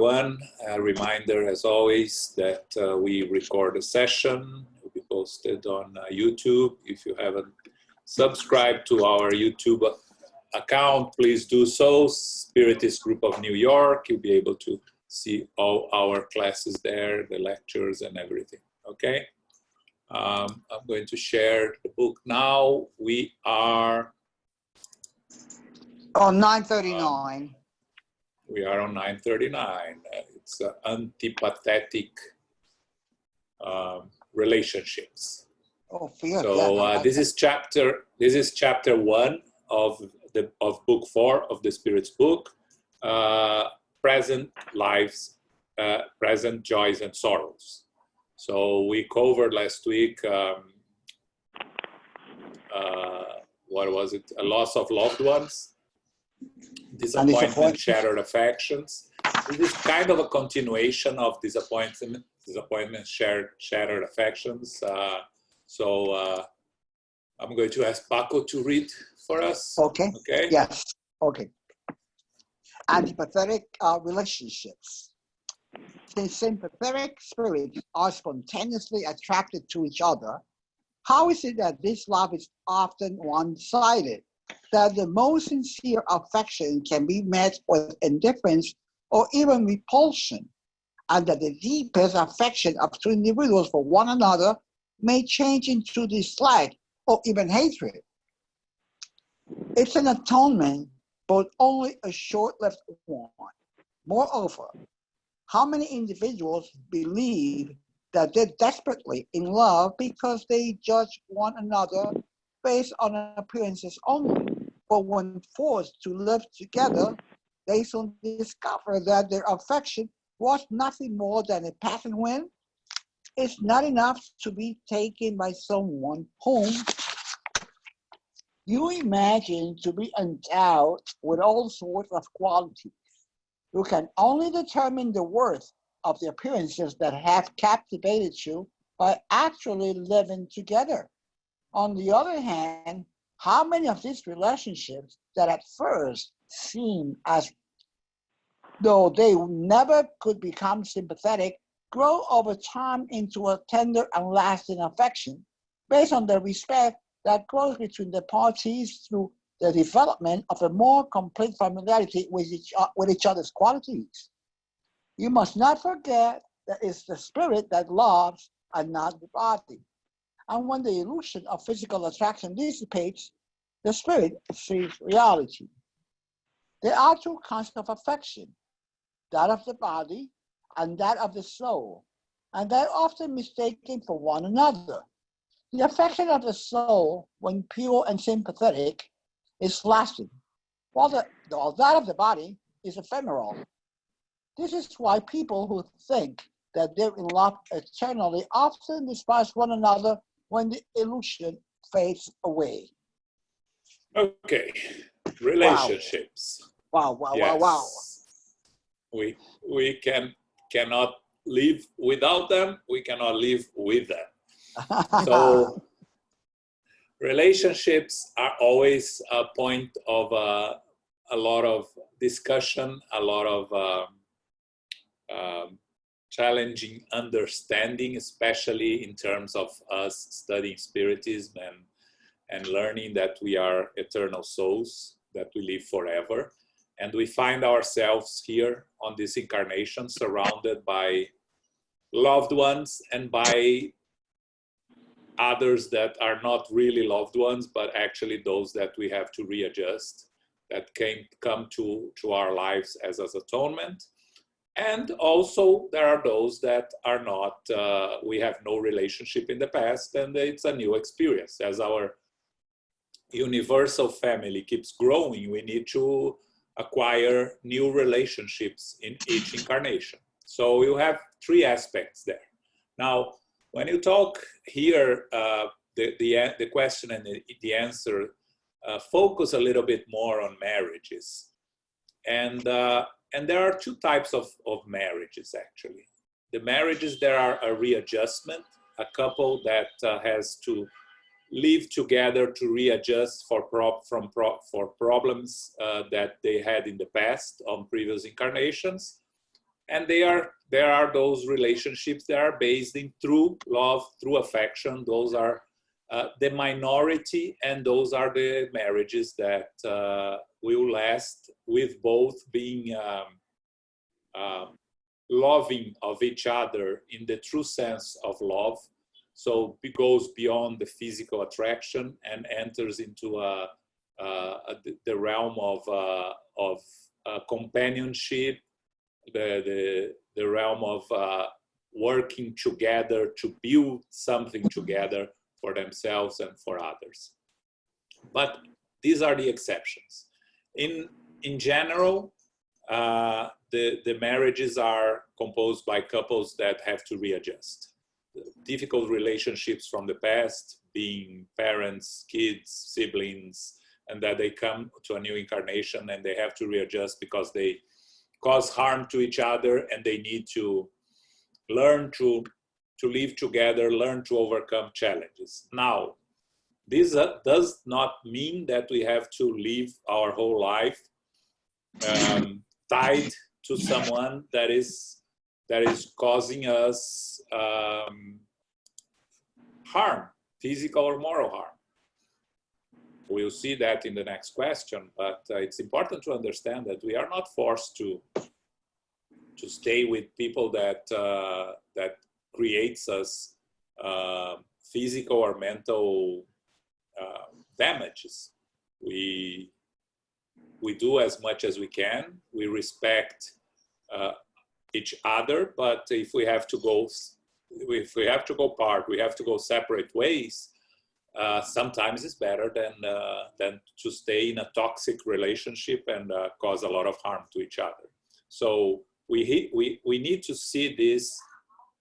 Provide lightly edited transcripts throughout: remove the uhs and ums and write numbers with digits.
everyone. A reminder, as always, that we record a session. It will be posted on YouTube. If you haven't subscribed to our YouTube account, please do so. Spiritist Group of New York. You'll be able to see all our classes there, the lectures and everything. Okay? I'm going to share the book now. We are on 939. We are on 939. It's antipathetic relationships. Oh, yeah, so this is chapter 1 of book 4 of the Spirit's book. Present lives, present joys and sorrows. So we covered last week. What was it? A loss of loved ones. Disappointment, shattered affections. This is kind of a continuation of disappointment, shattered affections. So I'm going to ask Paco to read for us. Okay. Okay. Yes. Okay. Antipathetic relationships. Since sympathetic spirits are spontaneously attracted to each other, how is it that this love is often one-sided? That the most sincere affection can be met with indifference or even repulsion, and that the deepest affection of two individuals for one another may change into dislike or even hatred. It's an atonement, but only a short-lived one. Moreover, how many individuals believe that they're desperately in love because they judge one another based on appearances only? But when forced to live together, they soon discover that their affection was nothing more than a passing whim. It's not enough to be taken by someone whom you imagine to be endowed with all sorts of qualities. You can only determine the worth of the appearances that have captivated you by actually living together. On the other hand, how many of these relationships that at first seem as though they never could become sympathetic grow over time into a tender and lasting affection based on the respect that grows between the parties through the development of a more complete familiarity with each other's qualities? You must not forget that it's the spirit that loves and not the body. And when the illusion of physical attraction dissipates, the spirit sees reality. There are two kinds of affection, that of the body and that of the soul, and they're often mistaken for one another. The affection of the soul, when pure and sympathetic, is lasting, while that of the body is ephemeral. This is why people who think that they're in love eternally often despise one another when the illusion fades away. Okay, relationships. Wow! We cannot live without them. We cannot live with them. So relationships are always a point of a lot of discussion, a lot of challenging understanding, especially in terms of us studying Spiritism and learning that we are eternal souls, that we live forever. And we find ourselves here on this incarnation surrounded by loved ones and by others that are not really loved ones, but actually those that we have to readjust, that come to our lives as atonement. And also there are those that are not, we have no relationship in the past, and it's a new experience. As our universal family keeps growing, we need to acquire new relationships in each incarnation. So you have 3 aspects there. Now, when you talk here, the question and the answer focus a little bit more on marriages. And there are 2 types of marriages, actually. The marriages, there are a readjustment, a couple that has to live together to readjust for problems that they had in the past on previous incarnations. And there are those relationships that are based in true love, true affection. Those are the minority, and those are the marriages that will last, with both being loving of each other in the true sense of love. So it goes beyond the physical attraction and enters into the realm of companionship, the realm of working together to build something together for themselves and for others. But these are the exceptions. In general, the marriages are composed by couples that have to readjust. Difficult relationships from the past, being parents, kids, siblings, and that they come to a new incarnation and they have to readjust because they cause harm to each other, and they need to learn to live together, learn to overcome challenges. Now, this does not mean that we have to live our whole life tied to someone that is causing us harm, physical or moral harm. We'll see that in the next question, but it's important to understand that we are not forced to stay with people that creates us physical or mental damages. We do as much as we can. We respect each other, but if we have to go apart, we have to go separate ways. Sometimes it's better than to stay in a toxic relationship and cause a lot of harm to each other. So we need to see this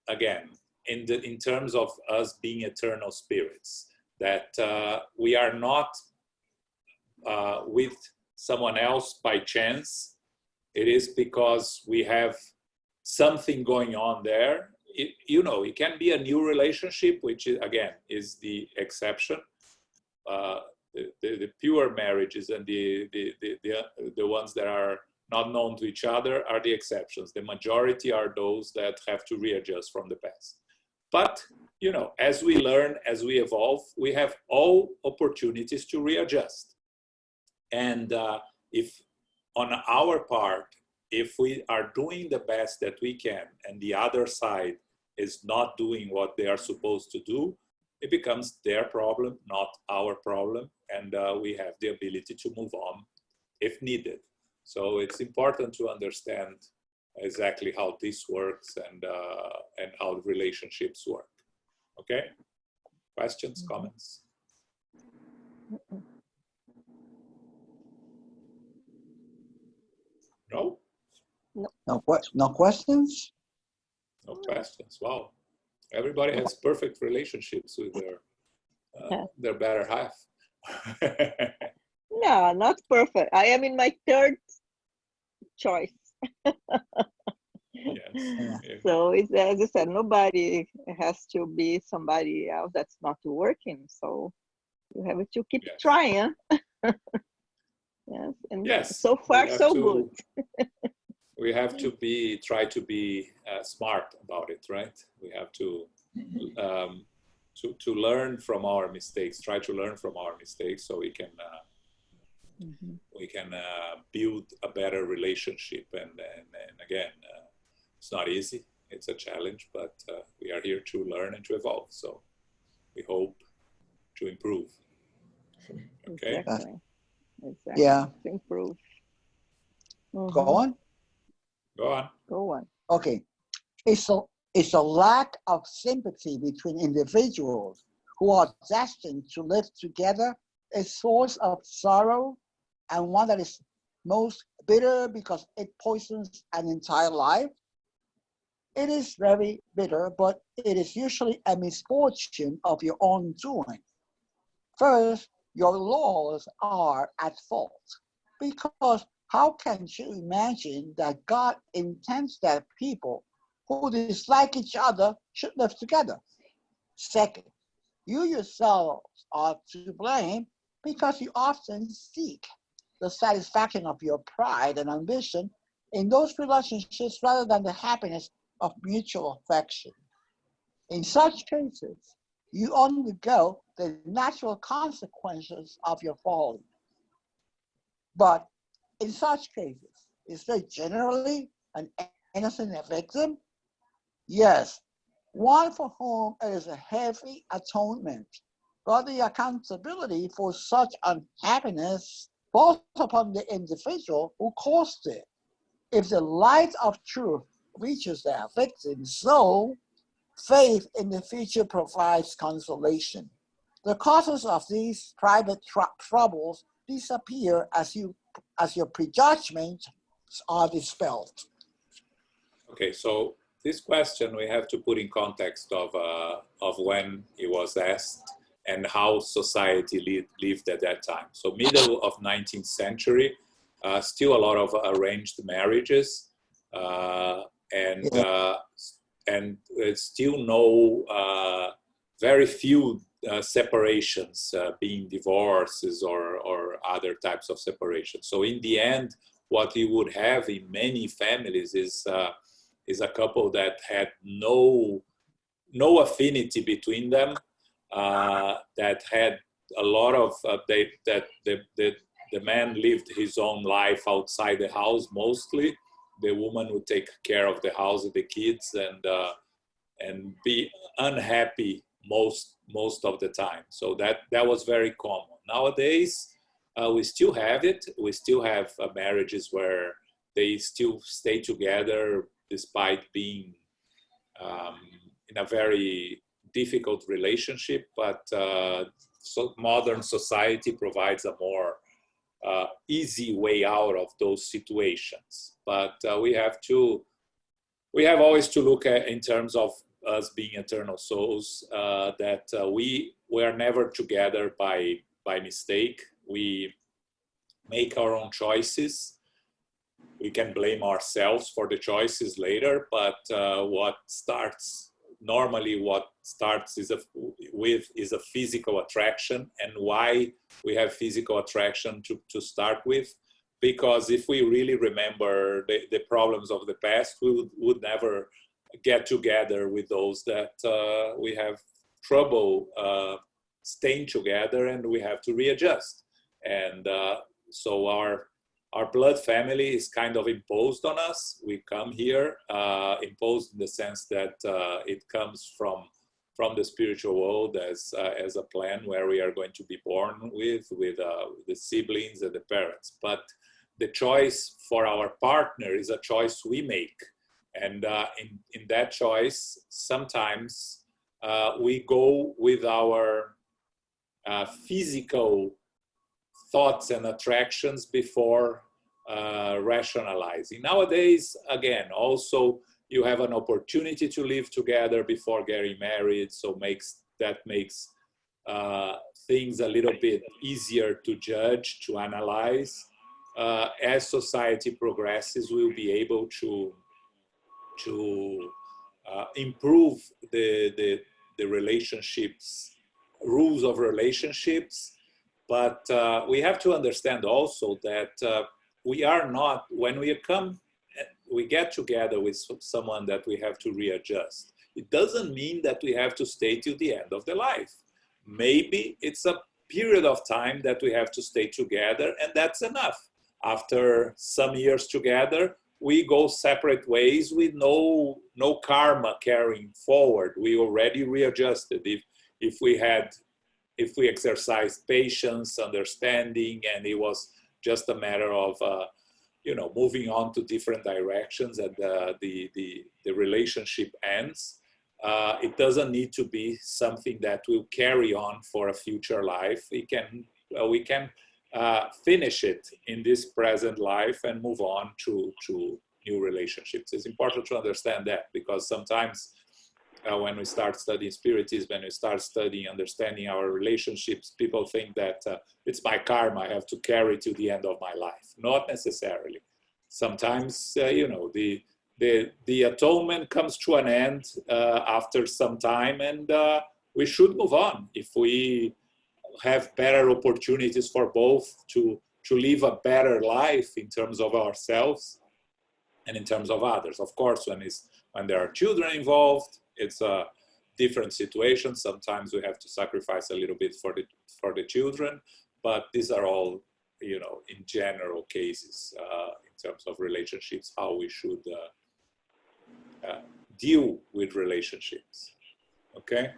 again in terms of us being eternal spirits, that we are not with someone else by chance. It is because we have something going on there. It can be a new relationship, which is, again, is the exception. The pure marriages and the ones that are not known to each other are the exceptions. The majority are those that have to readjust from the past. But, as we learn, as we evolve, we have all opportunities to readjust. And if on our part, if we are doing the best that we can and the other side is not doing what they are supposed to do, it becomes their problem, not our problem. And we have the ability to move on if needed. So it's important to understand exactly how this works and how relationships work. Okay? Questions, comments? No? No questions? No questions. Wow. Everybody has perfect relationships with their better half. No, not perfect. I am in my third choice. Yes. Yeah. So it's, as I said, nobody has to be somebody else that's not working. So you have to keep trying. Yes, and so far so good. We have to try to be smart about it, right? We have to learn from our mistakes. Try to learn from our mistakes so we can build a better relationship. And again, it's not easy. It's a challenge, but we are here to learn and to evolve. So we hope to improve. Okay. Exactly. Yeah. To improve. Go on. Go on. Go on. Okay. It's a lack of sympathy between individuals who are destined to live together a source of sorrow, and one that is most bitter because it poisons an entire life. It is very bitter, but it is usually a misfortune of your own doing. First, your laws are at fault, because how can you imagine that God intends that people who dislike each other should live together? Second, you yourselves are to blame because you often seek the satisfaction of your pride and ambition in those relationships rather than the happiness of mutual affection. In such cases, you undergo the natural consequences of your folly. But in such cases, is there generally an innocent victim? Yes, one for whom it is a heavy atonement, but the accountability for such unhappiness falls upon the individual who caused it. If the light of truth reaches their victim's soul, faith in the future provides consolation. The causes of these private troubles disappear as your prejudgments are dispelled. Okay, so this question we have to put in context of when it was asked and how society lived at that time. So middle of 19th century, still a lot of arranged marriages, and still no, very few separations, being divorces or other types of separations. So in the end, what you would have in many families is a couple that had no affinity between them, that had a lot of the man lived his own life outside the house mostly. The woman would take care of the house and the kids and be unhappy most of the time. So that was very common. Nowadays, we still have it. We still have marriages where they still stay together despite being in a very difficult relationship. But so modern society provides a more easy way out of those situations. But we have always to look at, in terms of us being eternal souls, that we are never together by mistake. We make our own choices. We can blame ourselves for the choices later, but what starts is a physical attraction. And why we have physical attraction to start with? Because if we really remember the problems of the past, we would never get together with those that we have trouble staying together, and we have to readjust. And so our blood family is kind of imposed on us. We come here, imposed in the sense that it comes from the spiritual world as a plan where we are going to be born with the siblings and the parents. But the choice for our partner is a choice we make. And in that choice, sometimes we go with our physical thoughts and attractions before rationalizing. Nowadays, again, also you have an opportunity to live together before getting married, so that makes things a little bit easier to judge, to analyze. As society progresses, we'll be able to improve the relationships, rules of relationships. But we have to understand also that we are not, when we get together with someone that we have to readjust. It doesn't mean that we have to stay till the end of the life. Maybe it's a period of time that we have to stay together, and that's enough. After some years together, we go separate ways with no karma carrying forward. We already readjusted. If we exercised patience, understanding, and it was just a matter of moving on to different directions, and the relationship ends. It doesn't need to be something that will carry on for a future life. We can finish it in this present life and move on to new relationships. It's important to understand that, because sometimes when we start studying spiritism, when we start studying, understanding our relationships, people think that it's my karma, I have to carry to the end of my life. Not necessarily. Sometimes, the atonement comes to an end after some time, and we should move on. If we have better opportunities for both to live a better life in terms of ourselves, and in terms of others. Of course, when there are children involved, it's a different situation. Sometimes we have to sacrifice a little bit for the children, but these are all, in general cases, in terms of relationships, how we should deal with relationships. Okay?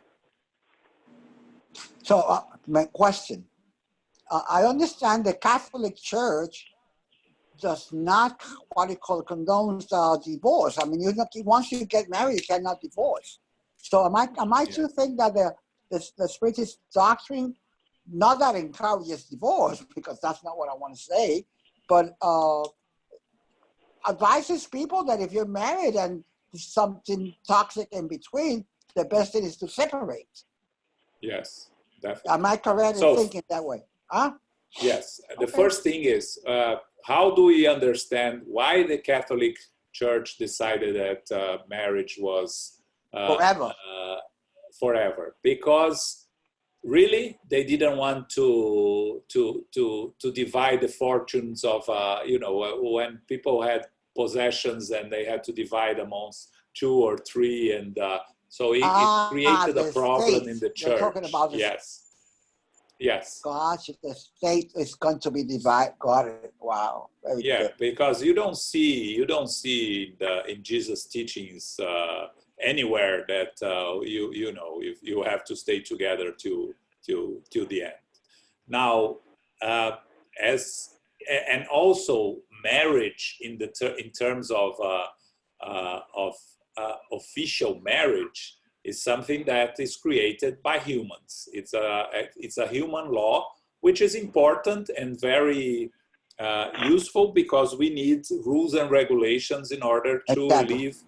So my question, I understand the Catholic Church does not, what you call, condones divorce. I mean, once you get married, you cannot divorce. So am I to think that the Spiritist doctrine, not that encourages divorce, because that's not what I want to say, but advises people that if you're married and something toxic in between, the best thing is to separate. Yes, definitely. Am I correct in thinking that way? Huh? Yes. The first thing is, how do we understand why the Catholic Church decided that marriage was forever? Because really, they didn't want to divide the fortunes of, when people had possessions and they had to divide amongst 2 or 3, and so it created a problem in the church. You're talking about Yes. Gosh, the state is going to be divided. Got it. Wow. Very good. Because you don't see in Jesus' teachings anywhere that you have to stay together till the end. Now, and also marriage in terms of official marriage is something that is created by humans. It's a human law, which is important and very useful, because we need rules and regulations in order to live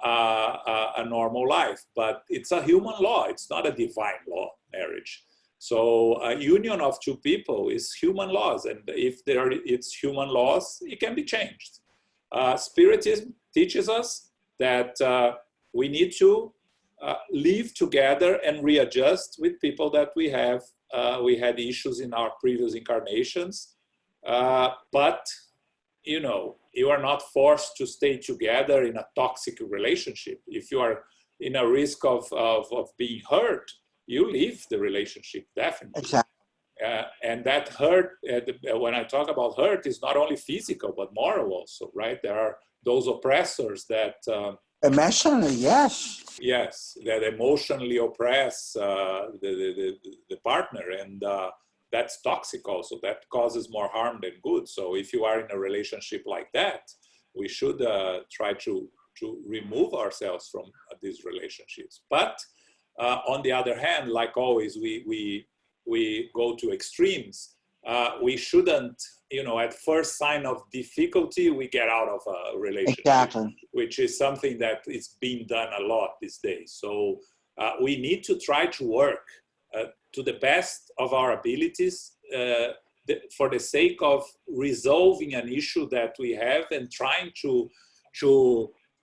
a normal life. But it's a human law. It's not a divine law, marriage. So a union of 2 people is human laws, and if it's human laws, it can be changed. Spiritism teaches us that we need to live together and readjust with people that we had issues in our previous incarnations, but you are not forced to stay together in a toxic relationship. If you are in a risk of being hurt, you leave the relationship, definitely. Exactly. And that hurt, when I talk about hurt, is not only physical but moral also, right? There are those oppressors that emotionally, yes, that emotionally oppress the partner, and that's toxic also. That causes more harm than good. So if you are in a relationship like that, we should try to remove ourselves from these relationships. But on the other hand, like always, we go to extremes. We shouldn't, at first sign of difficulty, we get out of a relationship, which is something that is being done a lot these days. So we need to try to work to the best of our abilities for the sake of resolving an issue that we have, and trying to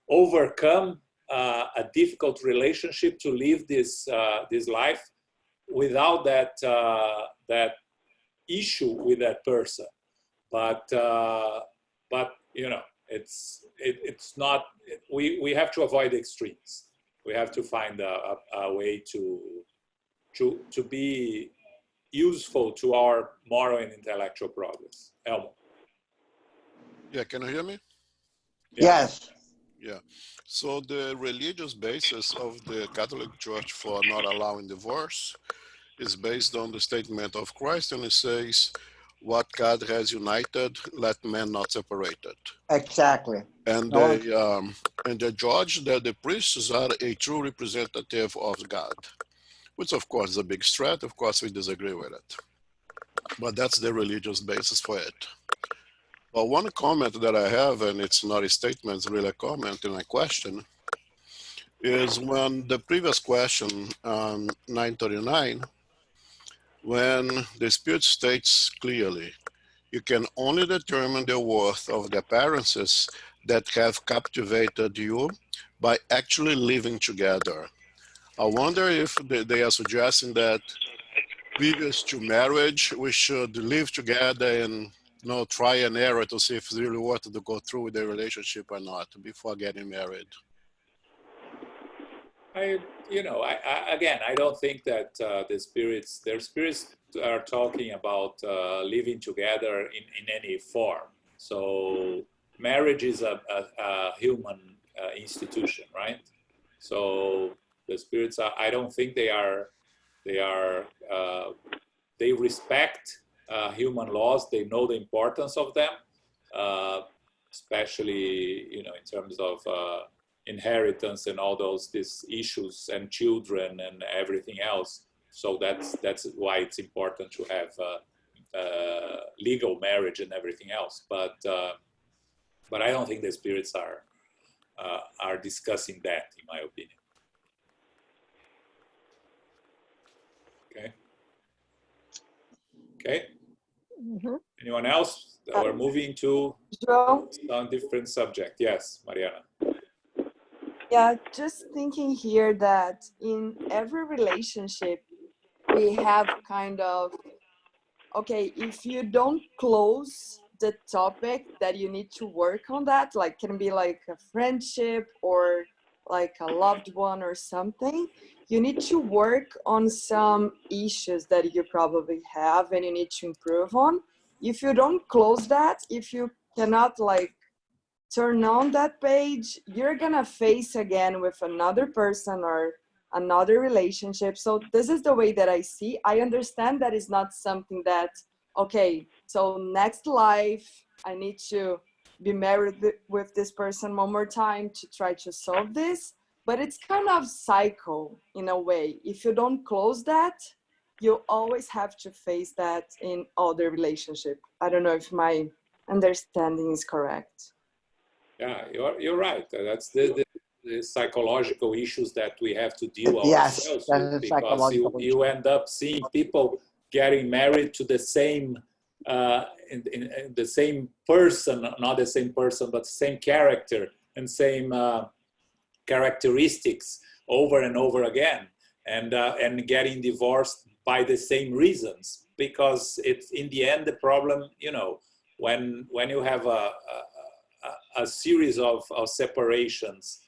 overcome a difficult relationship, to live this life without that issue with that person. But it's not. We have to avoid extremes. We have to find a way to be useful to our moral and intellectual progress. Elmo. Yeah, can you hear me? Yes. Yeah. So the religious basis of the Catholic Church for not allowing divorce is based on the statement of Christ, and it says, "What God has united, let man not separate it." Exactly. And they judge that the priests are a true representative of God, which of course is a big threat. Of course, we disagree with it, but that's the religious basis for it. But one comment that I have, and it's not a statement, it's really a comment and a question, is when the previous question, 939, when the Spirit states clearly, you can only determine the worth of the appearances that have captivated you by actually living together. I wonder if they are suggesting that previous to marriage, we should live together and try and error to see if it's really worth it to go through with the relationship or not before getting married. Again, I don't think that their spirits are talking about living together in any form. So marriage is a human institution, right? So the spirits I don't think they respect human laws. They know the importance of them, especially, in terms of inheritance and all these issues and children and everything else. So that's why it's important to have legal marriage and everything else. But I don't think the spirits are discussing that, in my opinion. Okay. Mm-hmm. Anyone else? We're moving to a different subject. Yes, Mariana. Yeah, just thinking here that in every relationship, we have kind of, okay, if you don't close the topic that you need to work on that, like can be like a friendship or like a loved one or something, you need to work on some issues that you probably have and you need to improve on. If you don't close that, if you cannot like turn on that page, you're gonna face again with another person or another relationship. So this is the way that I see. I understand that it's not something that, okay, so next life I need to be married with this person one more time to try to solve this. But it's kind of cycle in a way. If you don't close that, you always have to face that in other relationship. I don't know if my understanding is correct. Yeah, you're right. That's the psychological issues that we have to deal ourselves with, because you end up seeing people getting married to the same in the same person, not the same person, but same character and same characteristics over and over again, and getting divorced by the same reasons, because it's in the end the problem. When you have a series of separations,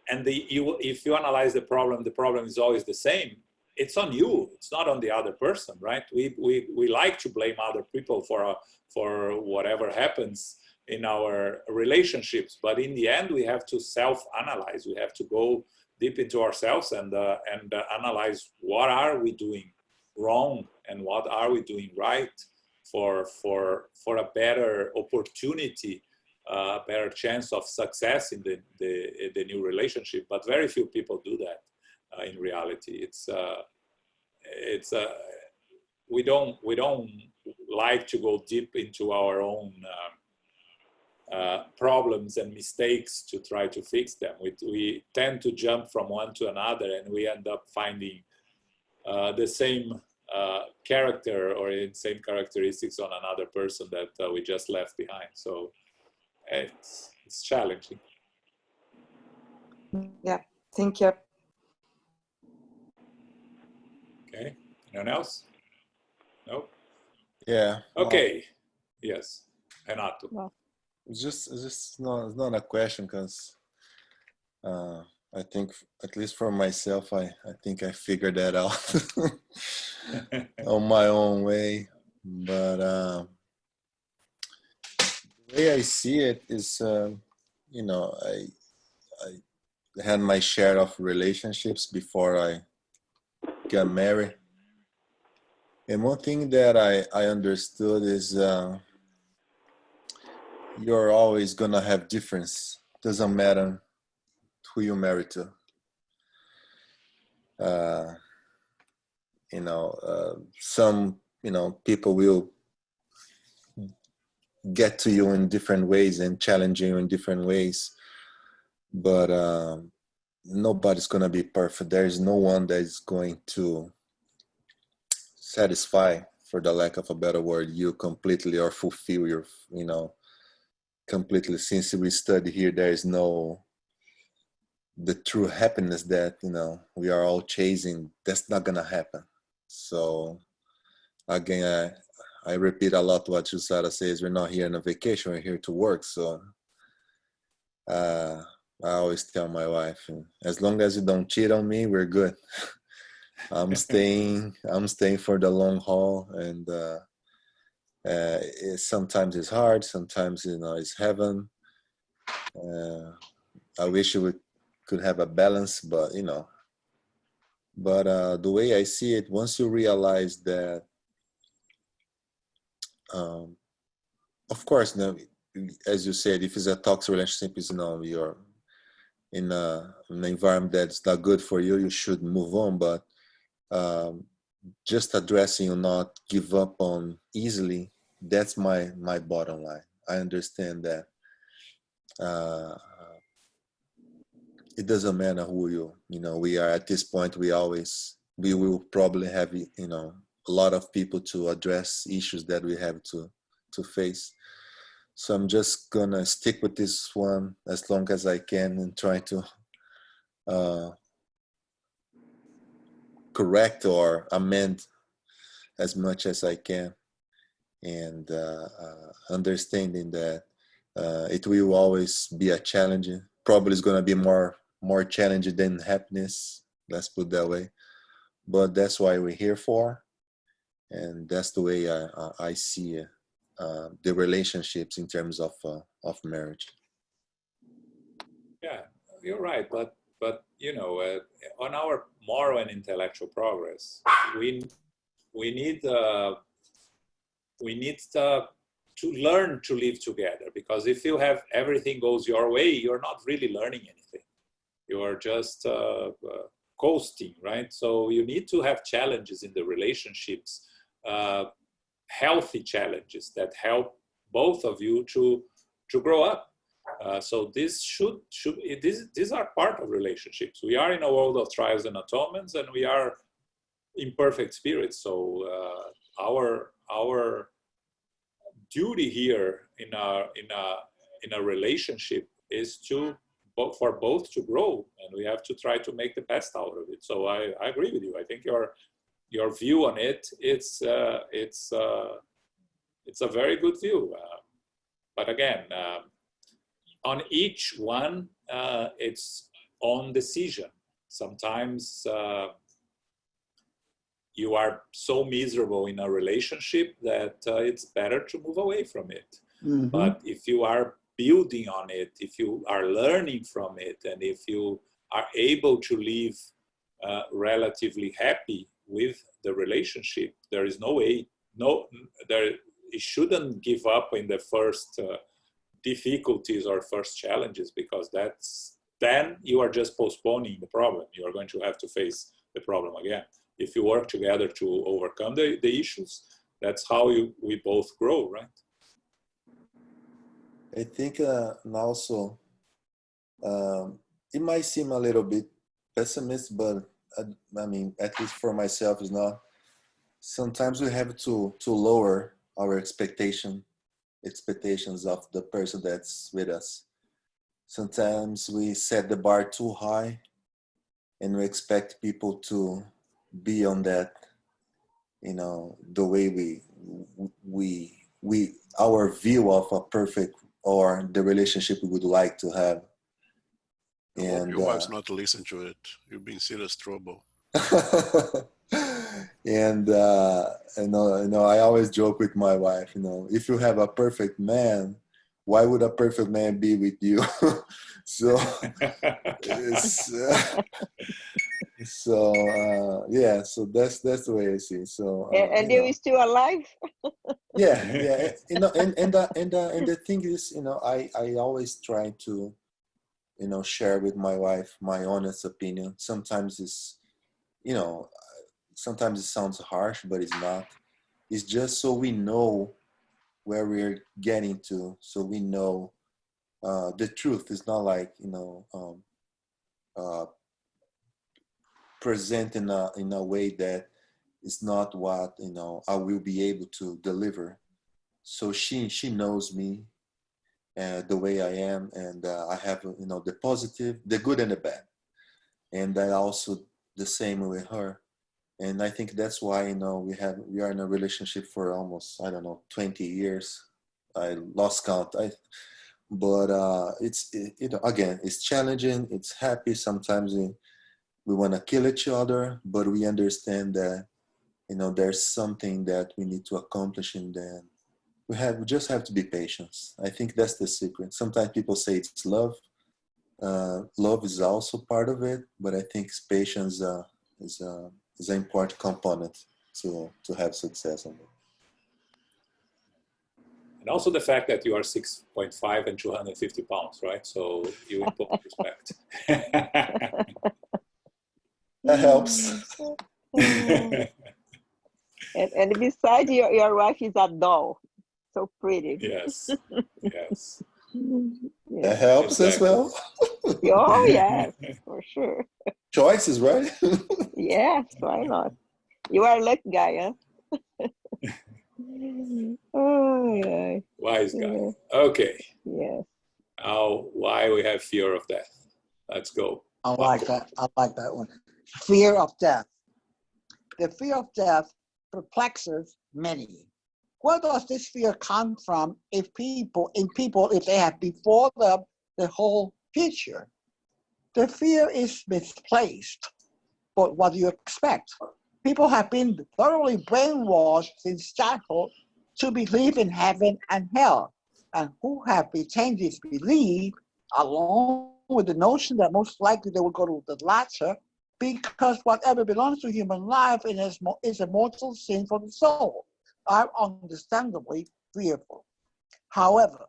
and if you analyze the problem is always the same. It's on you. It's not on the other person, right? We like to blame other people for whatever happens in our relationships, but in the end, we have to self-analyze. We have to go deep into ourselves and analyze what are we doing wrong and what are we doing right for a better opportunity, a better chance of success in the new relationship. But very few people do that in reality. We don't like to go deep into our own problems and mistakes to try to fix them. We tend to jump from one to another, and we end up finding the same character or the same characteristics on another person that we just left behind. So it's challenging. Yeah, thank you. Okay, anyone else? No? Yeah. Okay, yes, Renato. Well, It's just not a question, because I think, at least for myself, I think I figured that out on my own way. But the way I see it is, I had my share of relationships before I got married. And one thing that I understood is you're always gonna have difference. Doesn't matter who you marry to. Some people will get to you in different ways and challenge you in different ways, but nobody's gonna be perfect. There is no one that is going to satisfy, for the lack of a better word, you completely, or fulfill your, completely. Since we study here, there is no the true happiness that we are all chasing. That's not gonna happen. So again, I repeat a lot what Jusara says. We're not here on a vacation. We're here to work. So I always tell my wife, as long as you don't cheat on me, we're good. I'm staying for the long haul, and sometimes it's hard. Sometimes, it's heaven. I wish we could have a balance, but the way I see it, once you realize that, of course, as you said, if it's a toxic relationship, you're in an environment that's not good for you, you should move on. But just addressing or not give up on easily, that's my bottom line. I understand that it doesn't matter who we are at this point. We will probably have a lot of people to address issues that we have to face. So I'm just gonna stick with this one as long as I can and try to correct or amend as much as I can, and understanding that it will always be a challenge. Probably it's gonna be more challenging than happiness. Let's put it that way. But that's why we're here for, and that's the way I see the relationships in terms of marriage. Yeah, you're right. But on our moral and intellectual progress, we need to learn to live together. Because if you have everything goes your way, you're not really learning anything. You are just coasting, right? So you need to have challenges in the relationships, healthy challenges that help both of you to grow up. So these are part of relationships. We are in a world of trials and atonements, and we are imperfect spirits. So our duty here in a relationship is for both to grow, and we have to try to make the best out of it. So I agree with you. I think your view on it's a very good view. But again, on each one, it's own decision. Sometimes you are so miserable in a relationship that it's better to move away from it. Mm-hmm. But if you are building on it, if you are learning from it, and if you are able to live relatively happy with the relationship, there is no way, it shouldn't give up in the first difficulties or first challenges, because then you are just postponing the problem. You are going to have to face the problem again. If you work together to overcome the issues, that's how we both grow, right? I think, and also, it might seem a little bit pessimist, but I mean, at least for myself, it's not. Sometimes we have to lower our expectations of the person that's with us. Sometimes we set the bar too high, and we expect people to be on that, the way we our view of a perfect or the relationship we would like to have. And your wife's not listening to it. You'll be in serious trouble. And I always joke with my wife, if you have a perfect man, why would a perfect man be with you? So yeah, so that's the way I see it. So and you still alive? yeah, and the thing is, I always try to share with my wife my honest opinion. Sometimes it's sometimes it sounds harsh, but it's not. It's just so we know where we're getting to, so we know the truth. Is not like present in a way that is not what I will be able to deliver. So she knows me the way I am, and I have the positive, the good, and the bad, and I also the same with her. And I think that's why, you know, we are in a relationship for almost, I don't know, 20 years. I lost count. But you know, again, it's challenging. It's happy. Sometimes we want to kill each other, but we understand that, you know, there's something that we need to accomplish, and then we just have to be patient. I think that's the secret. Sometimes people say it's love. Love is also part of it, but I think patience is an important component to have success on it. And also the fact that you are 6'5" and 250 pounds, right? So you impose respect. That helps. And besides, your wife is a doll, so pretty. Yes, yes. Yeah. That helps Exactly. as well. Oh yes, for sure. Choices, right? Yes, why not? You are a lucky guy, huh? Oh yeah. Wise guy. Yeah. Okay. Yes. Now, why we have fear of death? Let's go. I like that. I like that one. Fear of death. The fear of death perplexes many. Where does this fear come from if people, if they have before them the whole future? The fear is misplaced. But what do you expect? People have been thoroughly brainwashed since childhood to believe in heaven and hell, and who have retained this belief along with the notion that most likely they will go to the latter, because whatever belongs to human life is a mortal sin for the soul, are understandably fearful. However,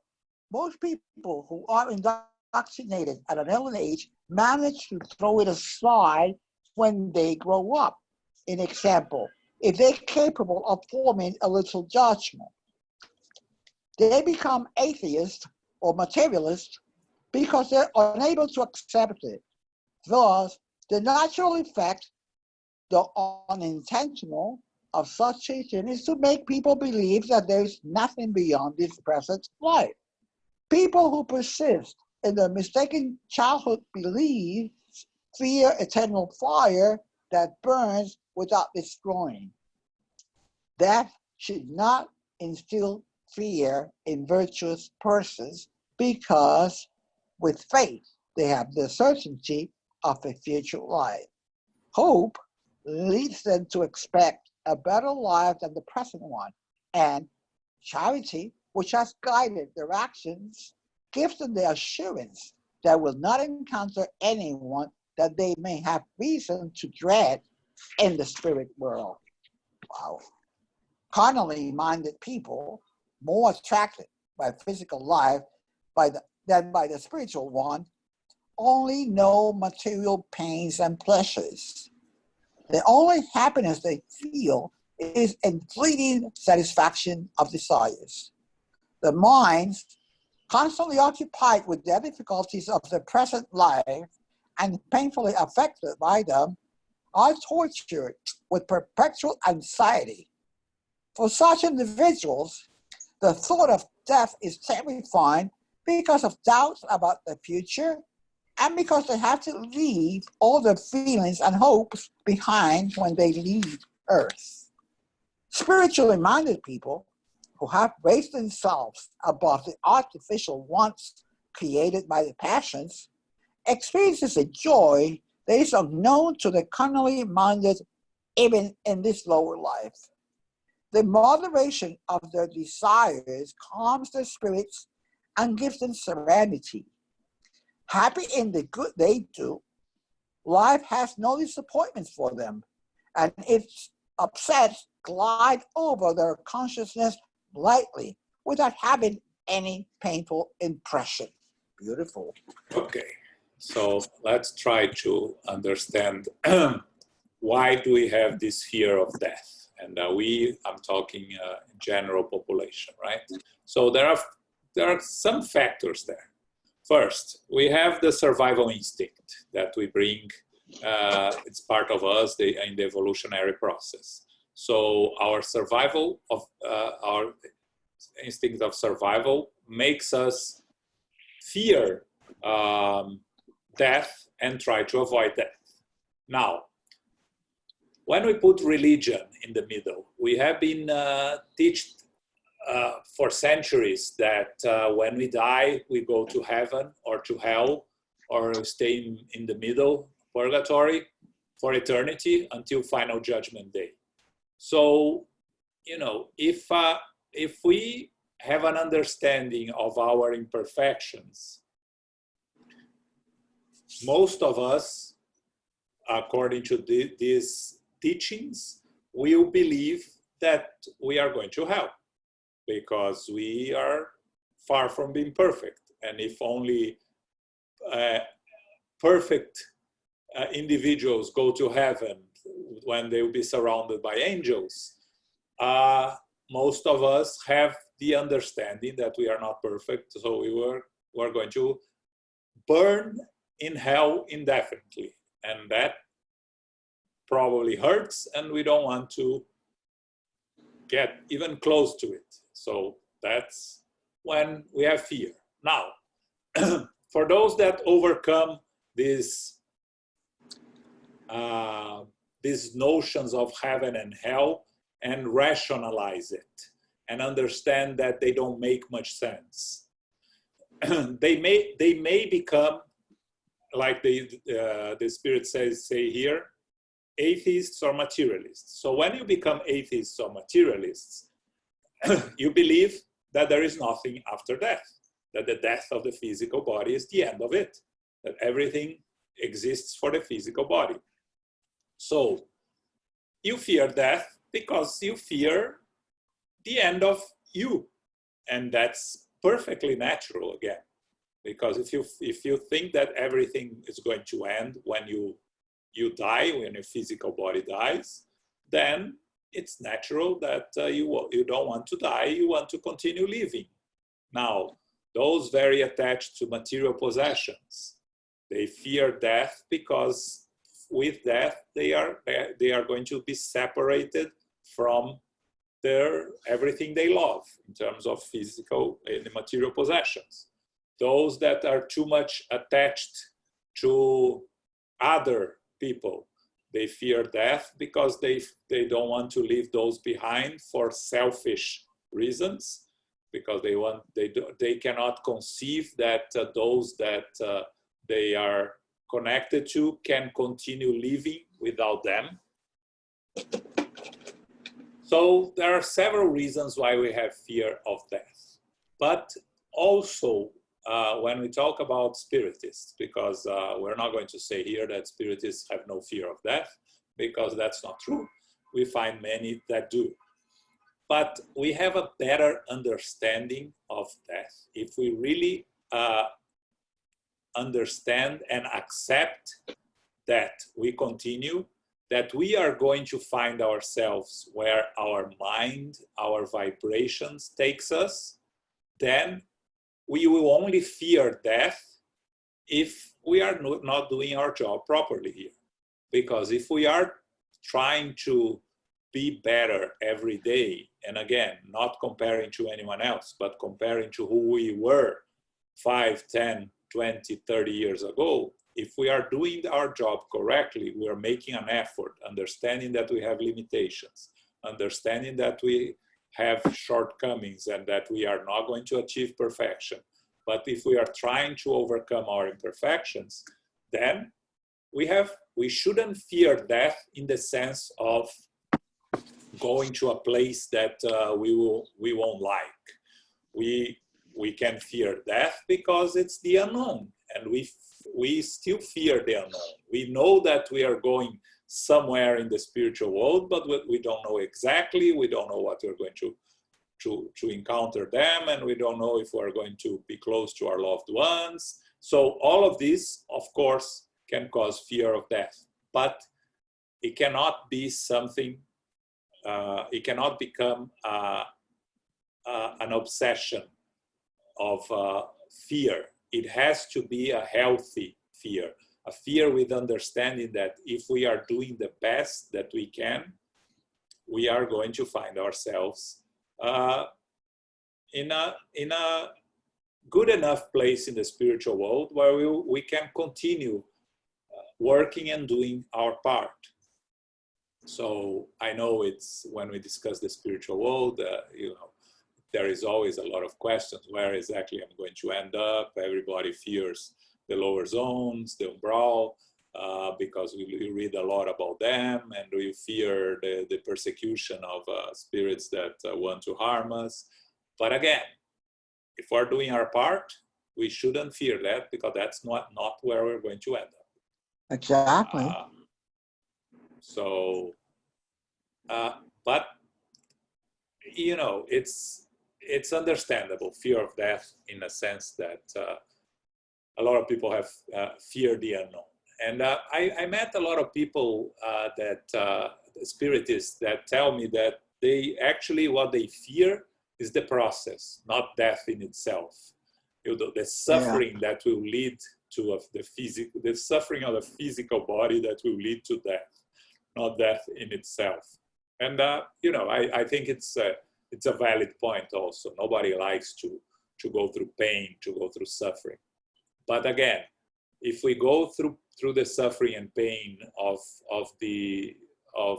most people who are indoctrinated at an early age manage to throw it aside when they grow up. An example, if they're capable of forming a little judgment, they become atheists or materialists because they're unable to accept it. Thus, the natural effect, the unintentional, of such teaching is to make people believe that there is nothing beyond this present life. People who persist in the mistaken childhood beliefs fear eternal fire that burns without destroying. That should not instill fear in virtuous persons, because with faith they have the certainty of a future life. Hope leads them to expect a better life than the present one, and charity, which has guided their actions, gives them the assurance that will not encounter anyone that they may have reason to dread in the spirit world. Wow. Carnally minded people, more attracted by physical life than by the spiritual one, only know material pains and pleasures. The only happiness they feel is in fleeting satisfaction of desires. The minds, constantly occupied with the difficulties of the present life and painfully affected by them, are tortured with perpetual anxiety. For such individuals, the thought of death is terrifying because of doubts about the future and because they have to leave all their feelings and hopes behind when they leave Earth. Spiritually minded people who have raised themselves above the artificial wants created by the passions experiences a joy that is unknown to the carnally minded even in this lower life. The moderation of their desires calms their spirits and gives them serenity. Happy in the good they do, life has no disappointments for them, and its upsets glide over their consciousness lightly without having any painful impression. Beautiful. Okay, so let's try to understand why do we have this fear of death? And I'm talking general population, right? So there are some factors there. First, we have the survival instinct that we bring. It's part of us in the evolutionary process. So our survival of our instinct of survival makes us fear death and try to avoid death. Now, when we put religion in the middle, we have been taught for centuries that when we die, we go to heaven or to hell, or stay in the middle, purgatory, for eternity until final judgment day. So, you know, if we have an understanding of our imperfections, most of us, according to these teachings, will believe that we are going to hell because we are far from being perfect. And if only perfect individuals go to heaven when they will be surrounded by angels, most of us have the understanding that we are not perfect, so we're going to burn in hell indefinitely, and that probably hurts, and we don't want to get even close to it. So that's when we have fear. Now, for those that overcome these notions of heaven and hell and rationalize it and understand that they don't make much sense, they may become, like the Spirit say here, atheists or materialists. So when you become atheists or materialists, you believe that there is nothing after death, that the death of the physical body is the end of it, that everything exists for the physical body. So you fear death because you fear the end of you, and that's perfectly natural again. Because if you think that everything is going to end when you die, when your physical body dies, then it's natural that you don't want to die, you want to continue living. Now, those very attached to material possessions, they fear death because with death they are going to be separated from everything they love in terms of physical and material possessions. Those that are too much attached to other people, they fear death because they don't want to leave those behind for selfish reasons, because they cannot conceive that those that they are connected to can continue living without them. So there are several reasons why we have fear of death. But also, when we talk about spiritists, because we're not going to say here that spiritists have no fear of death, because that's not true. We find many that do. But we have a better understanding of death if we really understand and accept that we continue, that we are going to find ourselves where our mind, our vibrations takes us. Then we will only fear death if we are not doing our job properly here. Because if we are trying to be better every day, and again, not comparing to anyone else, but comparing to who we were 5, 10, 20, 30 years ago, if we are doing our job correctly, we are making an effort, understanding that we have limitations, understanding that we have shortcomings and that we are not going to achieve perfection. But if we are trying to overcome our imperfections, then we shouldn't fear death in the sense of going to a place that we won't like. We can fear death because it's the unknown, and we still fear the unknown. We know that we are going somewhere in the spiritual world, but we don't know exactly. We don't know what we're going to encounter them, and we don't know if we're going to be close to our loved ones. So all of this, of course, can cause fear of death, but it cannot be something, it cannot become an obsession of fear. It has to be a healthy fear, a fear with understanding that if we are doing the best that we can, we are going to find ourselves in a good enough place in the spiritual world where we can continue working and doing our part. So I know it's when we discuss the spiritual world, there is always a lot of questions. Where exactly I'm going to end up? Everybody fears the lower zones, the umbral, because we read a lot about them, and we fear the persecution of spirits that want to harm us. But again, if we're doing our part, we shouldn't fear that, because that's not where we're going to end up. Exactly. But it's understandable, fear of death, in a sense that a lot of people have fear the unknown. And I met a lot of people spiritists that tell me that they actually, what they fear is the process, not death in itself. The suffering that will lead to the suffering of the physical body that will lead to death, not death in itself. And I think it's a valid point also. Nobody likes to go through pain, to go through suffering. But again, if we go through the suffering and pain of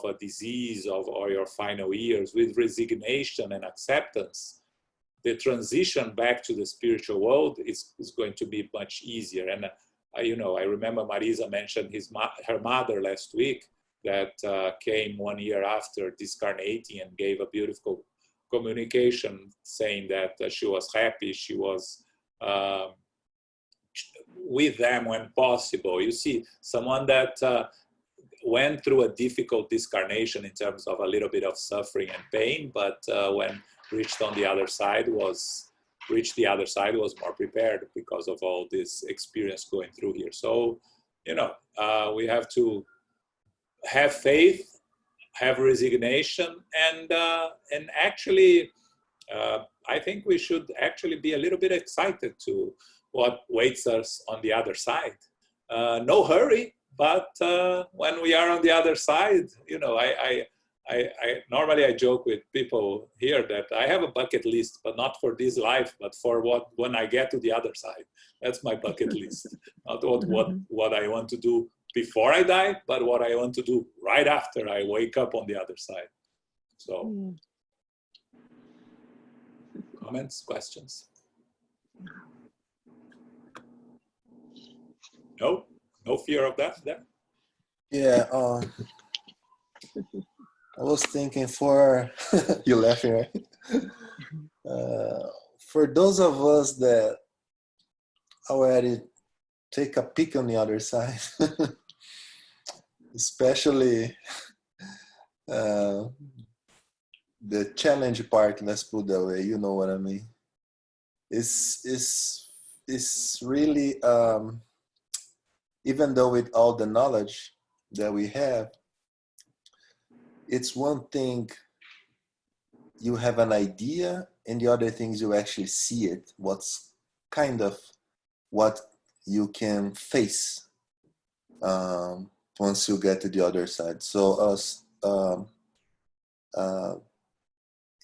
a disease or your final years with resignation and acceptance, the transition back to the spiritual world is going to be much easier. And I remember Marisa mentioned her mother last week that came 1 year after discarnating and gave a beautiful communication saying that she was happy, she was with them when possible. You see, someone that went through a difficult discarnation in terms of a little bit of suffering and pain, but when reached the other side was more prepared because of all this experience going through here. So, we have to have faith, have resignation, and actually, I think we should actually be a little bit excited to what waits us on the other side. No hurry, but when we are on the other side, I normally joke with people here that I have a bucket list, but not for this life, but for when I get to the other side. That's my bucket list. Not what I want to do before I die, but what I want to do right after I wake up on the other side. So, comments, questions? No fear of that there? Yeah, I was thinking for, you're laughing, right? For those of us that already take a peek on the other side, especially the challenge part, let's put it that way, you know what I mean? It's really, even though with all the knowledge that we have, it's one thing you have an idea, and the other things you actually see it, what's kind of what you can face once you get to the other side. So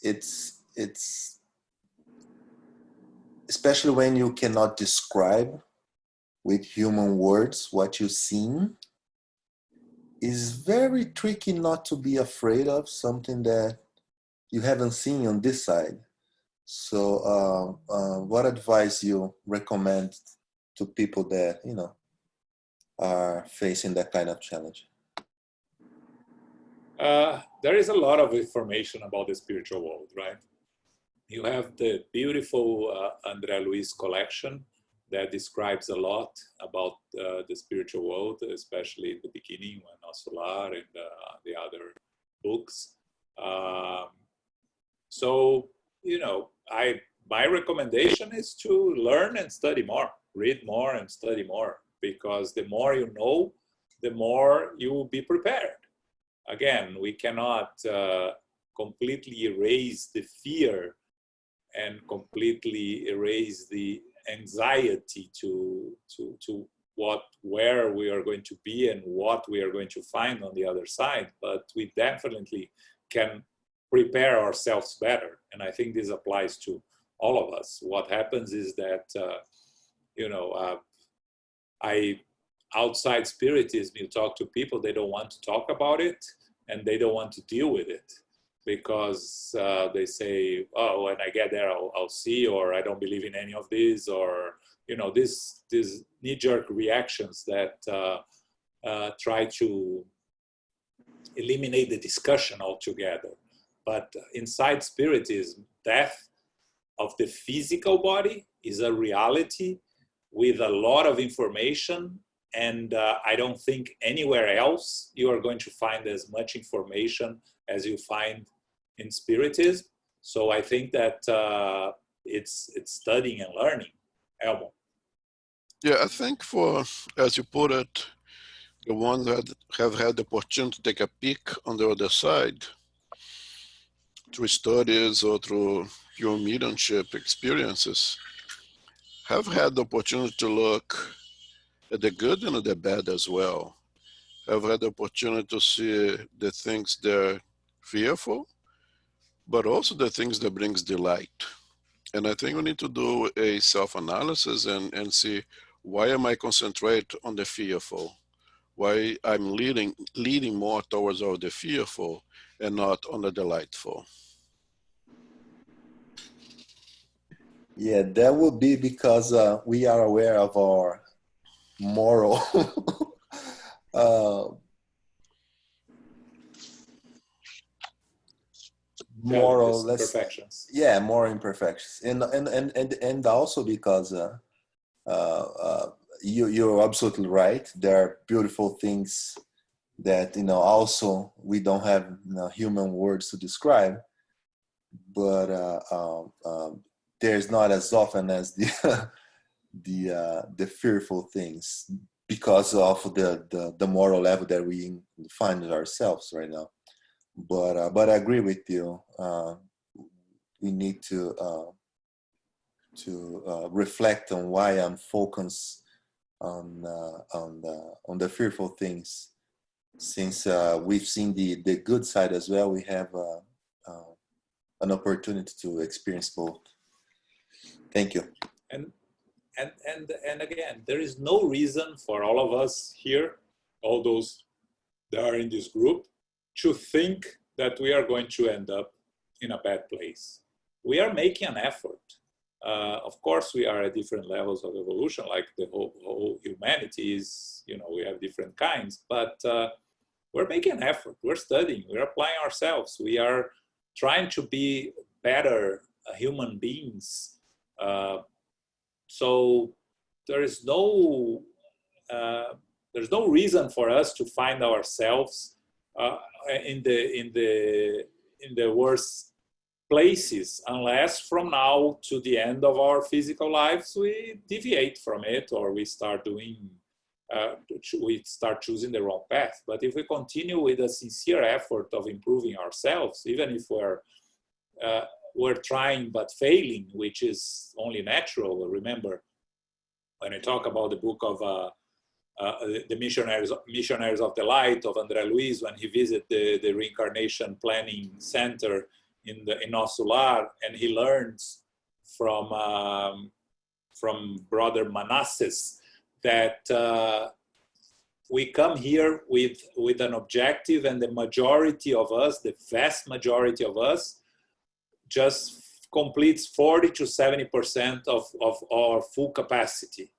it's especially when you cannot describe with human words what you've seen, is very tricky not to be afraid of something that you haven't seen on this side. So what advice you recommend to people that, are facing that kind of challenge? There is a lot of information about the spiritual world, right? You have the beautiful André Luiz collection that describes a lot about the spiritual world, especially in the beginning when Solar and the other books. So, my recommendation is to learn and study more, read more and study more, because the more you know, the more you will be prepared. Again, we cannot completely erase the fear and completely erase the anxiety to where we are going to be and what we are going to find on the other side, but we definitely can prepare ourselves better. And I think this applies to all of us. What happens is that, outside spiritism, you talk to people, they don't want to talk about it. and they don't want to deal with it because they say, oh, when I get there, I'll see, or I don't believe in any of this, or, you know, these knee-jerk reactions that try to eliminate the discussion altogether. But inside Spiritism, death of the physical body is a reality with a lot of information, and I don't think anywhere else you are going to find as much information as you find in Spiritism. So I think that it's studying and learning. Elmo. Yeah, I think for, as you put it, the ones that have had the opportunity to take a peek on the other side through studies or through pure mediumship experiences have had the opportunity to look at the good and the bad as well. Have had the opportunity to see the things that are fearful, but also the things that brings delight. And I think we need to do a self-analysis and see, why am I concentrate on the fearful? Why I'm leading more towards all the fearful and not on the delightful? Yeah, that would be because we are aware of our moral moral imperfections. Yeah, more imperfections, and also because you're absolutely right. There are beautiful things that, you know, also we don't have, you know, human words to describe, but there's not as often as the fearful things, because of the moral level that we find ourselves right now. But I agree with you. We need to reflect on why I'm focused on the fearful things. Since we've seen the good side as well, we have an opportunity to experience both. Thank you. And again, there is no reason for all of us here, all those that are in this group, to think that we are going to end up in a bad place. We are making an effort. Of course, we are at different levels of evolution, like the whole humanity is, you know, we have different kinds, but we're making an effort. We're studying, we're applying ourselves. We are trying to be better human beings. So there's no reason for us to find ourselves in the worst places, unless from now to the end of our physical lives we deviate from it, or we start choosing the wrong path. But if we continue with a sincere effort of improving ourselves, even if we're trying but failing, which is only natural. Remember, when I talk about the book of the missionaries of the light of André Luiz, when he visited the reincarnation planning center in Nosso Lar, and he learns from Brother Manasses that we come here with an objective, and the majority of us, the vast majority of us, just completes 40 to 70% of our full capacity.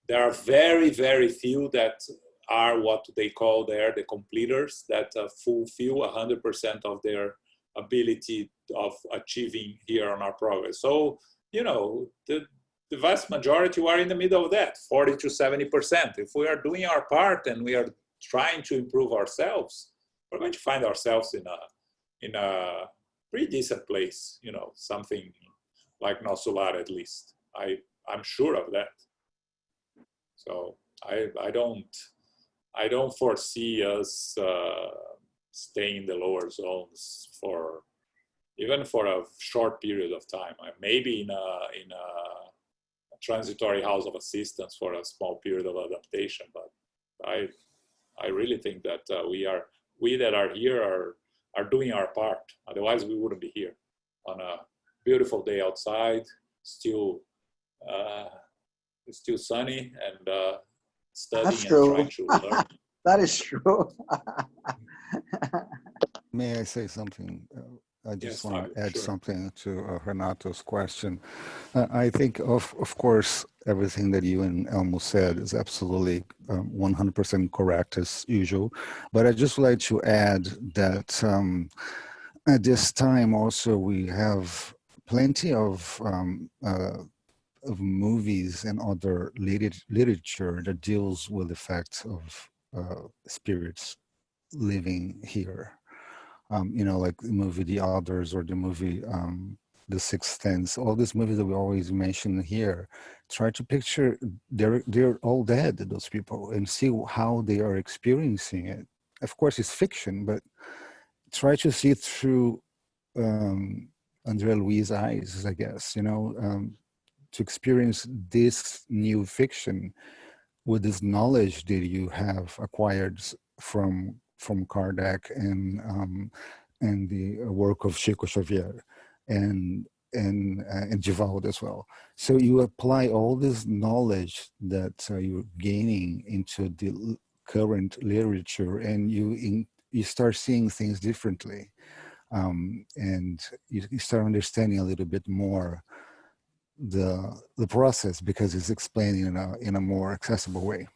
There are very, very few that are what they call there the completers, that fulfill 100% of their ability of achieving here on our progress. So, you know, the vast majority are in the middle of that, 40 to 70%. If we are doing our part and we are trying to improve ourselves, we're going to find ourselves in a pretty decent place, you know, something like Nosso Lar at least. I'm sure of that. So I don't foresee us staying in the lower zones even for a short period of time. Maybe in a transitory house of assistance for a small period of adaptation, but I really think that we that are here are doing our part. Otherwise, we wouldn't be here on a beautiful day outside, still sunny, and studying and trying to learn. That is true. may I say something? I just want to add something to Renato's question. I think, of course, everything that you and Elmo said is absolutely 100% correct as usual. But I just would like to add that at this time also we have plenty of movies and other literature that deals with the fact of spirits living here. You know, like the movie The Others or the movie The Sixth Sense. All these movies that we always mention here, try to picture they're all dead, those people, and see how they are experiencing it. Of course, it's fiction, but try to see it through Andrea Louise's eyes, I guess. You know, to experience this new fiction with this knowledge that you have acquired from Kardec and the work of Chico Xavier and Divaldo as well. So you apply all this knowledge that you're gaining into the current literature, and you start seeing things differently, and you start understanding a little bit more the process, because it's explained in a more accessible way.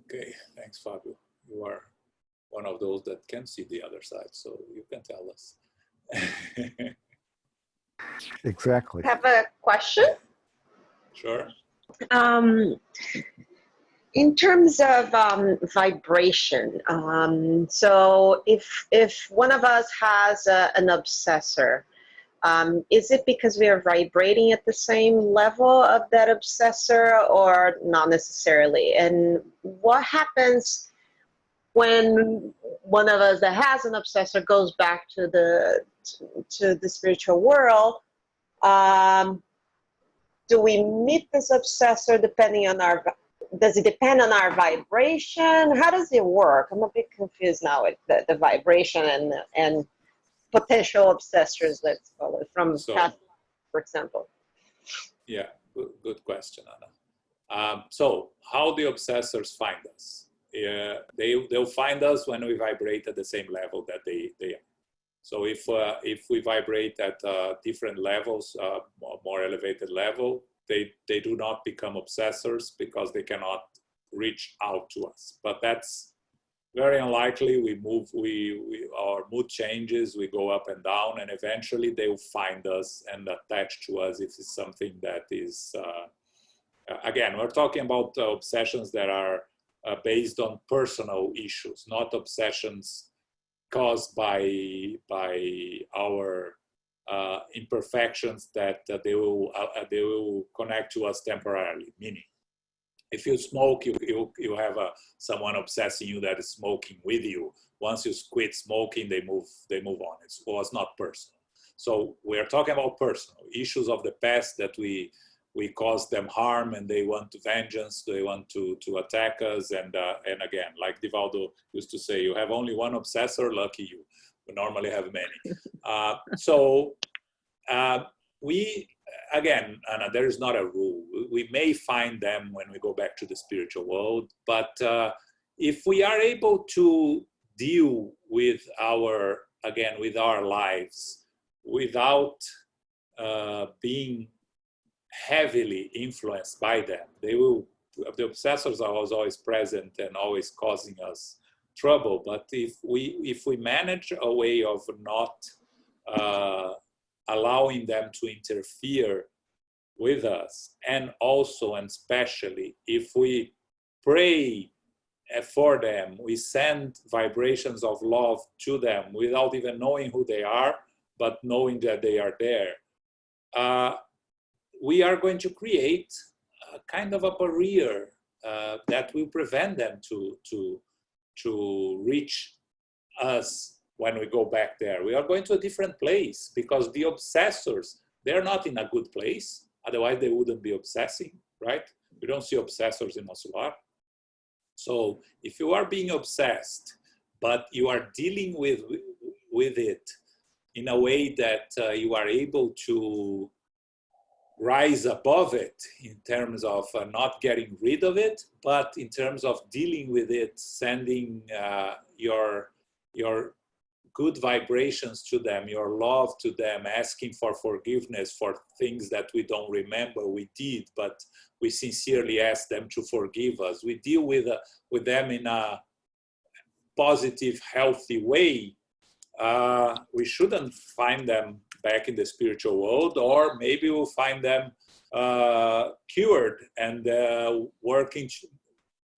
Okay, thanks, Fabio. You are one of those that can see the other side, so you can tell us. Exactly. I have a question. Sure. In terms of vibration, so if one of us has an obsessor, is it because we are vibrating at the same level of that obsessor, or not necessarily? And what happens when one of us that has an obsessor goes back to the spiritual world? Do we meet this obsessor depending on does it depend on our vibration? How does it work? I'm a bit confused now with the vibration and potential obsessors, let's call it, from past, for example. Yeah, good question, Anna. So how the obsessors find us? They'll find us when we vibrate at the same level that they are. So if we vibrate at different levels, more elevated level, they do not become obsessors because they cannot reach out to us. But that's very unlikely. Our mood changes, we go up and down, and eventually they will find us and attach to us if it's something that is, again, we're talking about obsessions that are based on personal issues, not obsessions caused by our imperfections that they will connect to us temporarily. Meaning, if you smoke, you have someone obsessing you that is smoking with you. Once you quit smoking, they move on. It was not personal. So we are talking about personal issues of the past that we caused them harm, and they want vengeance. They want to attack us. And again, like Divaldo used to say, you have only one obsessor. Lucky you. We normally have many. Again, Anna, there is not a rule. We may find them when we go back to the spiritual world, but if we are able to deal with our lives without being heavily influenced by them, the obsessors are always present and always causing us trouble. But if we manage a way of not allowing them to interfere with us, and also and especially if we pray for them, we send vibrations of love to them without even knowing who they are, but knowing that they are there, we are going to create a kind of a barrier that will prevent them to reach us. When we go back there, we are going to a different place, because the obsessors, they're not in a good place. Otherwise, they wouldn't be obsessing, right? We don't see obsessors in Masuar. So if you are being obsessed, but you are dealing with it in a way that you are able to rise above it in terms of not getting rid of it, but in terms of dealing with it, sending your good vibrations to them, your love to them, asking for forgiveness for things that we don't remember we did, but we sincerely ask them to forgive us. We deal with them in a positive, healthy way. We shouldn't find them back in the spiritual world, or maybe we'll find them cured and working.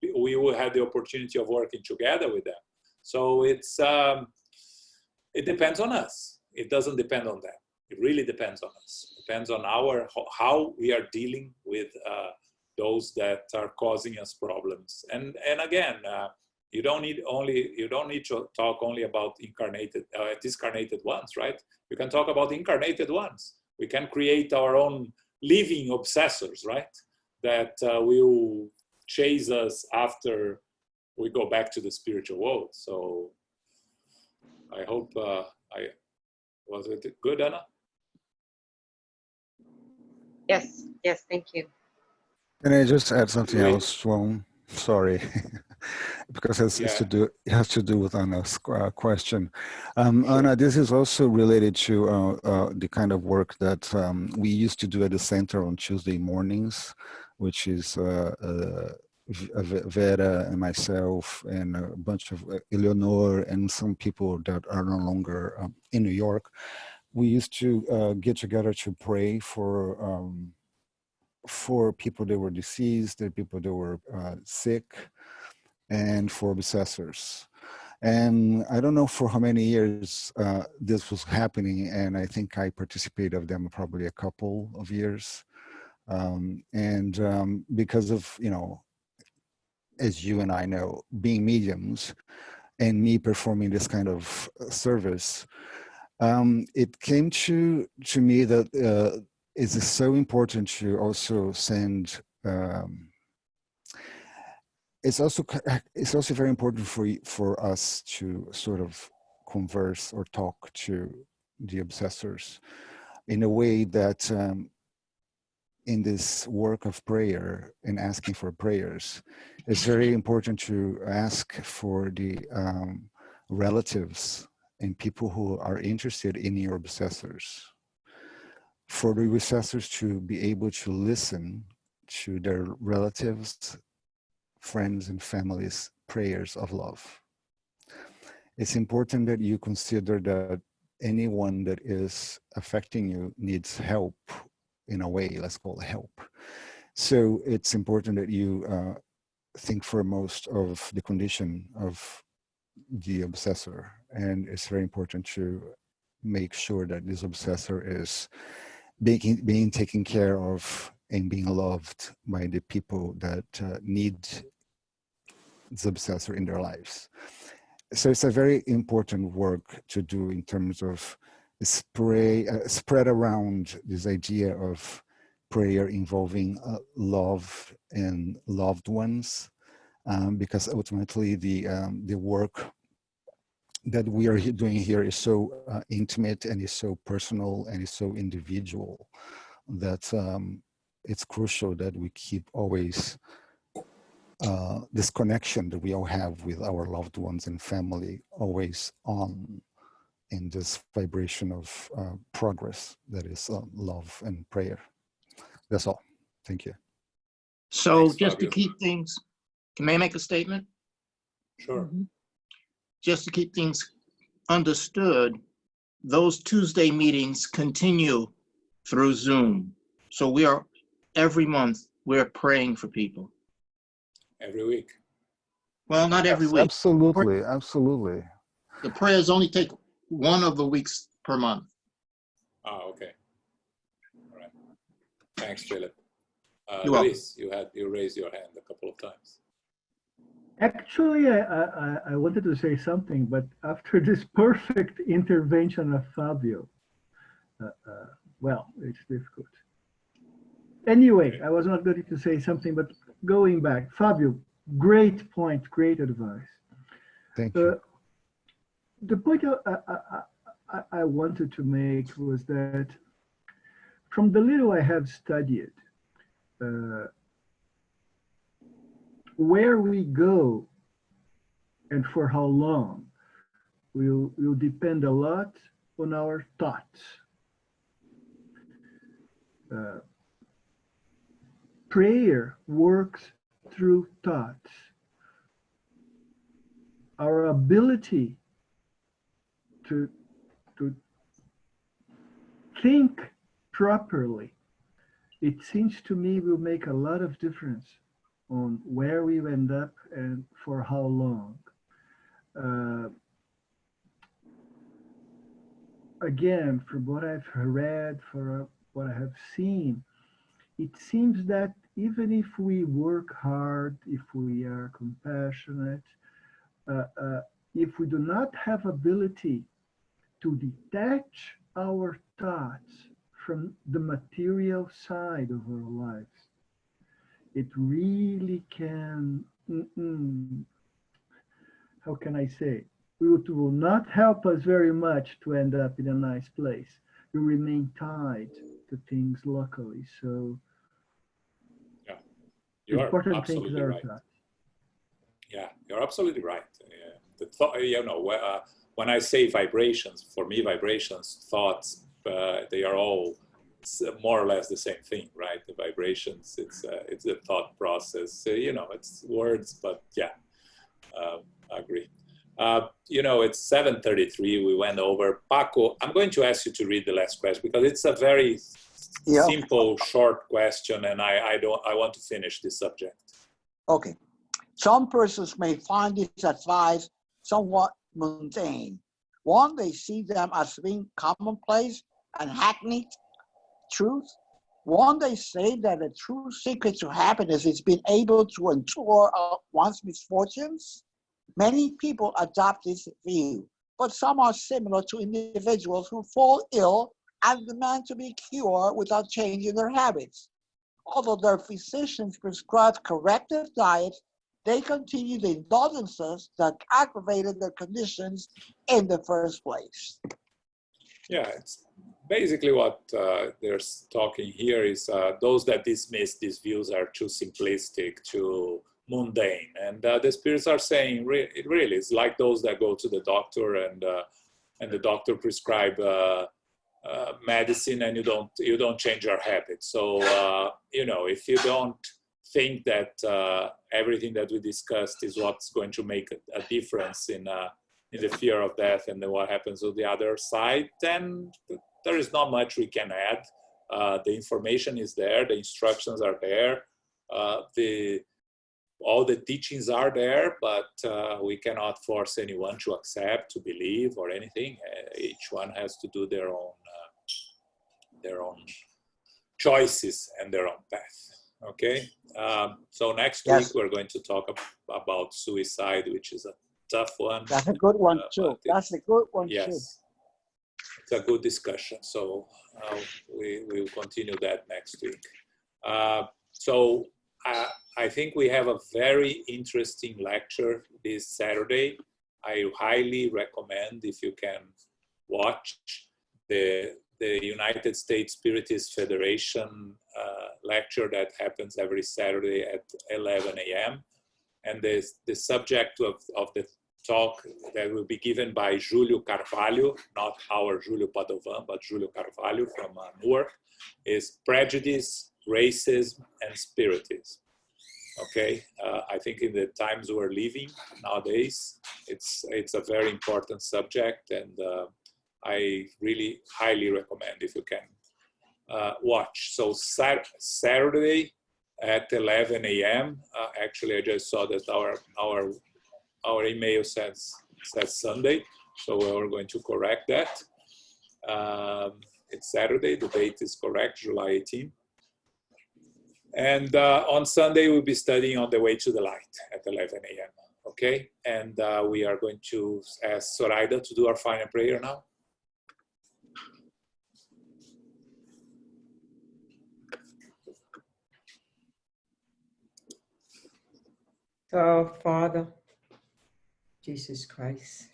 We will have the opportunity of working together with them. So it depends on us. It doesn't depend on them. It really depends on us. It depends on how we are dealing with those that are causing us problems. And again, you don't need to talk only about discarnated ones, right? You can talk about incarnated ones. We can create our own living obsessors, right? That will chase us after we go back to the spiritual world. So I hope was it good, Anna? Yes, yes, thank you. Can I just add something else, Joan? Sorry, because it has to do with Anna's question. Sure. Anna, this is also related to the kind of work that we used to do at the center on Tuesday mornings, which is Vera and myself and a bunch of Eleanor and some people that are no longer in New York. We used to get together to pray for people that were deceased, the people that were sick, and for obsessors. And I don't know for how many years this was happening, and I think I participated of them probably a couple of years. Because of, as you and I know, being mediums and me performing this kind of service, it came to me that it's so important to also send. It's also very important for us to sort of converse or talk to the obsessors in a way that in this work of prayer and asking for prayers, it's very important to ask for the relatives and people who are interested in your obsessors, for the obsessors to be able to listen to their relatives, friends, and families' prayers of love. It's important that you consider that anyone that is affecting you needs help in a way, let's call it help. So it's important that you think foremost of the condition of the obsessor. And it's very important to make sure that this obsessor is being taken care of and being loved by the people that need the obsessor in their lives. So it's a very important work to do in terms of spread around this idea of prayer involving love and loved ones, because ultimately the work that we are doing here is so intimate and is so personal and is so individual that it's crucial that we keep always this connection that we all have with our loved ones and family always on in this vibration of progress that is love and prayer. That's all. Thank you. So Thanks, just Fabio. to keep things, may I make a statement? Sure. Mm-hmm. Just to keep things understood, those Tuesday meetings continue through Zoom. So every month, we're praying for people. Every week. Well, not every Yes, week. absolutely, absolutely. The prayers only take one of the weeks per month. Oh, okay. All right. Thanks, Philip. You're welcome. Luis, you raised your hand a couple of times. Actually, I wanted to say something, but after this perfect intervention of Fabio, well, it's difficult. Anyway, I was not going to say something, but going back, Fabio, great point, great advice. Thank you. The point I wanted to make was that from the little I have studied, where we go and for how long will depend a lot on our thoughts. Prayer works through thoughts. Our ability to think properly, it seems to me, will make a lot of difference on where we end up and for how long. Again, from what I've read, for what I have seen, it seems that even if we work hard, if we are compassionate, if we do not have ability to detach our thoughts from the material side of our lives, it really can, how can I say, it will not help us very much to end up in a nice place. We remain tied to things locally. So yeah, you are important things absolutely are right. thoughts. Yeah, you're absolutely right. The thought, you know, when I say vibrations, for me, vibrations, thoughts, they are all more or less the same thing, right? The vibrations, it's a thought process. You know, it's words, but yeah, I agree. You know, it's 7:33. We went over. Paco, I'm going to ask you to read the last question because it's a very simple, short question, and I want to finish this subject. Okay. Some persons may find this advice somewhat mundane. One, they see them as being commonplace and hackneyed truth. One, they say that the true secret to happiness is being able to endure one's misfortunes. Many people adopt this view, but some are similar to individuals who fall ill and demand to be cured without changing their habits. Although their physicians prescribe corrective diets, they continue the indulgences that aggravated their conditions in the first place. Yeah, it's basically what they're talking here is those that dismiss these views are too simplistic, too mundane. And the spirits are saying it really is like those that go to the doctor and the doctor prescribe medicine and you don't change your habits. So, you know, if you don't think that everything that we discussed is what's going to make a difference in the fear of death and then what happens on the other side, then there is not much we can add. The information is there, the instructions are there, all the teachings are there, but we cannot force anyone to accept, to believe, or anything. Each one has to do their own choices and their own path. Okay, so next week we're going to talk about suicide, which is a tough one. That's a good one too. That's a good one too. Yes, it's a good discussion. So we will continue that next week. So I think we have a very interesting lecture this Saturday. I highly recommend if you can watch the United States Spiritist Federation lecture that happens every Saturday at 11 a.m. And the subject of the talk that will be given by Júlio Carvalho, not our Júlio Padovan, but Júlio Carvalho from Newark, is prejudice, racism, and spiritism. Okay, I think in the times we're living nowadays, it's a very important subject, and I really highly recommend if you can watch. So Saturday at 11 a.m. Actually, I just saw that our email says Sunday, so we're going to correct that. It's Saturday. The date is correct, July 18th. And on Sunday, we'll be studying On the Way to the Light at 11 a.m. Okay, and we are going to ask Zoraida to do our final prayer now. Our Father, Jesus Christ,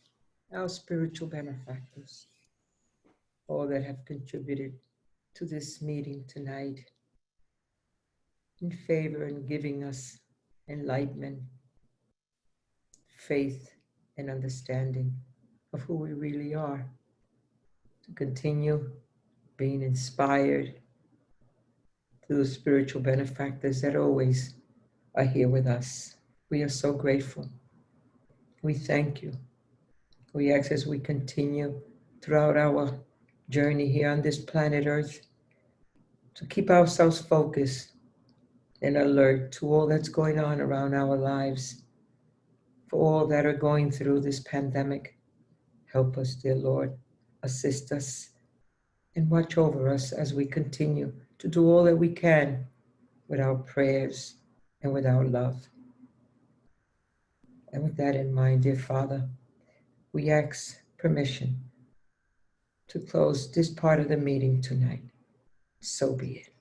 our spiritual benefactors, all that have contributed to this meeting tonight in favor and giving us enlightenment, faith, and understanding of who we really are, to continue being inspired through the spiritual benefactors that always are here with us. We are so grateful. We thank you. We ask as we continue throughout our journey here on this planet Earth to keep ourselves focused and alert to all that's going on around our lives, for all that are going through this pandemic. Help us, dear Lord. Assist us and watch over us as we continue to do all that we can with our prayers and with our love. And with that in mind, dear Father, we ask permission to close this part of the meeting tonight. So be it.